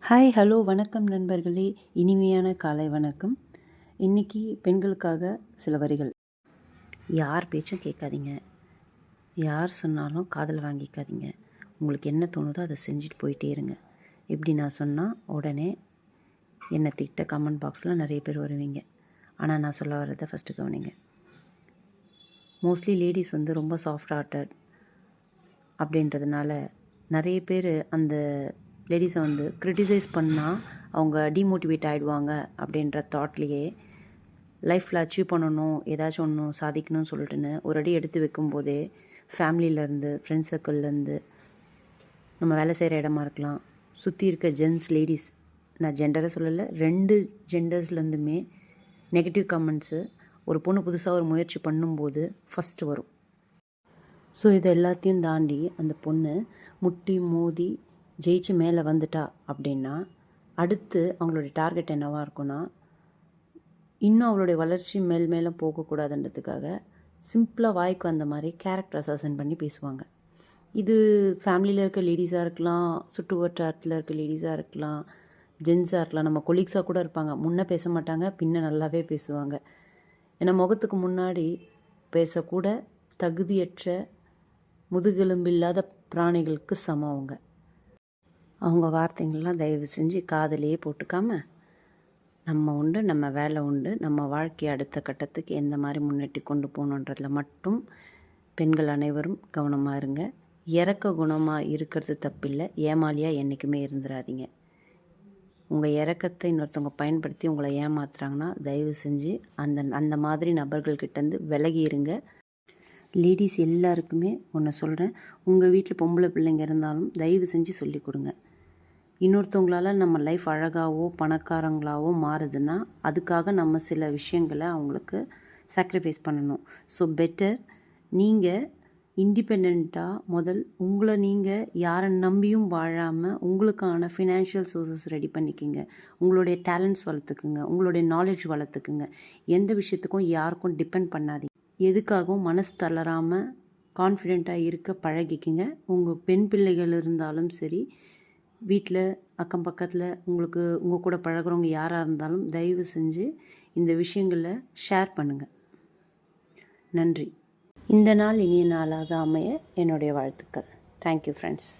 Hi hello வணக்கம் நண்பர்களே, இனிமையான காலை வணக்கம். இன்றைக்கி பெண்களுக்காக சில வரிகள். யார் பேச்சும் கேட்காதீங்க, யார் சொன்னாலும் காதில் வாங்கிக்காதீங்க. உங்களுக்கு என்ன தோணுதோ அதை செஞ்சுட்டு போயிட்டே இருங்க. இப்படி நான் சொன்னால் உடனே என்னை திட்ட கமெண்ட் பாக்ஸில் நிறைய பேர் வருவீங்க. ஆனால் நான் சொல்ல வர்றதை ஃபஸ்ட்டு கவனிங்க. மோஸ்ட்லி லேடிஸ் ரொம்ப சாஃப்ட் ஹார்ட்டட் அப்படின்றதுனால நிறைய பேர் அந்த லேடிஸை க்ரிட்டிசைஸ் பண்ணால் அவங்க டிமோட்டிவேட் ஆகிடுவாங்க அப்படின்ற தாட்லேயே லைஃப்பில் அச்சீவ் பண்ணணும், ஏதாச்சும் ஒன்று சாதிக்கணும்னு சொல்லிட்டுன்னு ஒரு அடி எடுத்து வைக்கும்போதே ஃபேமிலியிலேருந்து, ஃப்ரெண்ட்ஸ் சர்க்கிள்லேருந்து, நம்ம வேலை செய்கிற இடமா இருக்கலாம், சுற்றி இருக்க ஜென்ஸ் லேடிஸ், நான் ஜெண்டரை சொல்லலை, 2 ஜெண்டர்ஸ்லேருந்துமே நெகட்டிவ் கமெண்ட்ஸு ஒரு பொண்ணு புதுசாக ஒரு முயற்சி பண்ணும்போது ஃபஸ்ட்டு வரும். ஸோ இது எல்லாத்தையும் தாண்டி அந்த பொண்ணு முட்டி மோதி ஜெயிச்சு மேலே வந்துட்டா அப்படின்னா அடுத்து அவங்களுடைய டார்கெட் என்னவாக இருக்குன்னா, இன்னும் அவளுடைய வளர்ச்சி மேலே போகக்கூடாதுன்றதுக்காக சிம்பிளாக வாய்க்கு வந்த மாதிரி கேரக்டர் அசாசன் பண்ணி பேசுவாங்க. இது ஃபேமிலியில் இருக்க லேடிஸாக இருக்கலாம், சுற்று வட்டாரத்தில் இருக்க லேடிஸாக இருக்கலாம், ஜென்ஸாக இருக்கலாம், நம்ம கொலீக்ஸாக கூட இருப்பாங்க. முன்னே பேச மாட்டாங்க, பின்ன நல்லாவே பேசுவாங்க. ஏன்னா முகத்துக்கு முன்னாடி பேசக்கூட தகுதியற்ற முதுகெலும்பில்லாத பிராணிகளுக்கு சமம் அவங்க வார்த்தைங்கள்லாம் தயவு செஞ்சு காதலையே போட்டுக்காமல் நம்ம உண்டு, நம்ம வேலை உண்டு, நம்ம வாழ்க்கையை அடுத்த கட்டத்துக்கு எந்த மாதிரி முன்னேற்றி கொண்டு போகணுன்றதில் மட்டும் பெண்கள் அனைவரும் கவனமாக இருங்க. இறக்க குணமாக இருக்கிறது தப்பில்லை, ஏமாலியாக என்றைக்குமே இருந்துடாதீங்க. உங்கள் இறக்கத்தை இன்னொருத்தவங்க பயன்படுத்தி உங்களை ஏமாத்துறாங்கன்னா தயவு செஞ்சு அந்த மாதிரி நபர்கள்கிட்டேருந்து விலகி இருங்க. லேடிஸ் எல்லாருக்குமே ஒன்று சொல்கிறேன், உங்கள் வீட்டில் பொம்பளை பிள்ளைங்க இருந்தாலும் தயவு செஞ்சு சொல்லி கொடுங்க. இன்னொருத்தவங்களால் நம்ம லைஃப் அழகாவோ பணக்காரங்களாவோ மாறுதுன்னா அதுக்காக நம்ம சில விஷயங்களை அவங்களுக்கு சாக்ரிஃபைஸ் பண்ணணும். ஸோ பெட்டர் நீங்கள் இண்டிபெண்ட்டாக உங்களை நீங்கள் யாரை நம்பியும் வாழாமல் உங்களுக்கான ஃபினான்ஷியல் சோர்ஸஸ் ரெடி பண்ணிக்கிங்க. உங்களுடைய டேலண்ட்ஸ் வளர்த்துக்குங்க, உங்களுடைய நாலேஜ் வளர்த்துக்குங்க. எந்த விஷயத்துக்கும் யாருக்கும் டிபெண்ட் பண்ணாதீங்க. எதுக்காகவும் மனசு தளராமல் கான்ஃபிடெண்ட்டாக இருக்க பழகிக்குங்க. உங்கள் பெண் பிள்ளைகள் இருந்தாலும் சரி, வீட்டில் அக்கம் பக்கத்தில் உங்கள் கூட பழகிறவங்க யாராக இருந்தாலும் தயவு செஞ்சு இந்த விஷயங்களை ஷேர் பண்ணுங்கள். நன்றி. இந்த நாள் இனிய நாளாக அமைய என்னுடைய வாழ்த்துக்கள். Thank you friends.